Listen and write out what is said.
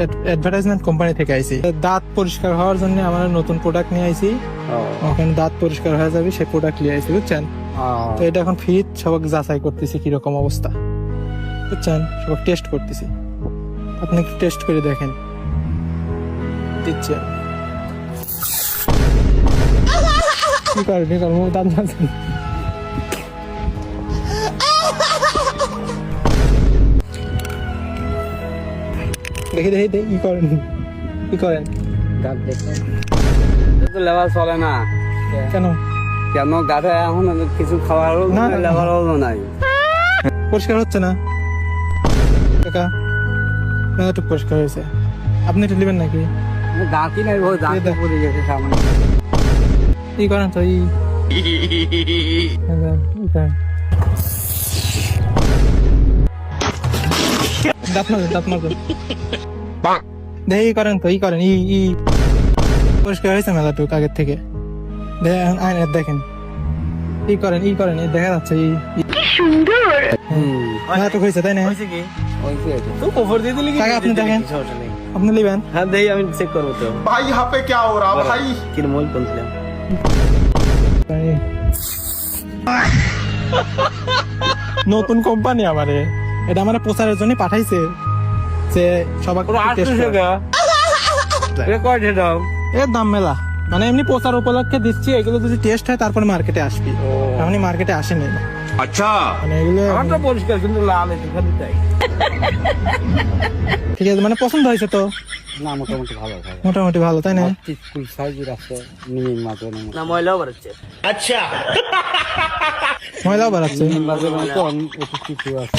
Advertisement company থেকে আইছি। দাঁত পরিষ্কার হওয়ার জন্য আমরা নতুন প্রোডাক্ট নিয়ে আইছি। ওখানে দাঁত পরিষ্কার হয়ে যাবে সেই প্রোডাক্ট নিয়ে আইছি, বুঝছেন? তো এটা এখন ফিট সবাই যাচাই করতেছি কিরকম অবস্থা, বুঝছেন? সবাই টেস্ট করতেছি, আপনি একটু টেস্ট করে দেখেন। দিচ্ছে কি করেন দাঁত মারছেন? দেখি দেখি দেখি কি করেন গাছ দেখেন তো লেবার চলে না কেন? কেন গাছে এখন কিছু খাওয়ার না, না, লেবার নাই। পরিষ্কার হচ্ছে না কাকা? না, একটু পরিষ্কার হয়েছে। আপনি একটু নেবেন নাকি? দাঁতই নাই, ওই দাঁত পড়ে গেছে সামনে। কি করেন তো? দাঁত মারবেন দেখি করেন তো, করেন পরিষ্কার হয়েছে মেলাটুক আগের থেকে। দেখেন করেন দেখা যাচ্ছে সুন্দর মেলাটুক হয়েছে, তাই না? কাকা আপনি দেখেন, আপনি নেবেন? হ্যাঁ দেই, আমি চেক করবো তো। भाई यहाँ पे क्या हो रहा भाई? কিরমল বলছিলাম নতুন কোম্পানি আমারে, এটা আমার প্রচারের জন্য পাঠাইছে যে সবাই এর দাম মেলা, মানে এমনি প্রচার উপলক্ষে দিচ্ছি। এগুলো যদি টেস্ট হয় তারপর মার্কেটে আসবি, এমনি মার্কেটে আসেনি। अच्छा মানে এগুলো পরিষ্কার কিন্তু লাল তাই। ঠিক আছে, মানে পছন্দ হয়েছে তো? না মোটামুটি ভালো ভাই, মোটামুটি ভালো, তাই না? স্কুল সাইজের আছে, মিনি মাত্র না ময়লাও বেরোচ্ছে। ময়লাও বাড়াচ্ছে। মাঝে মাঝে কিছু আছে।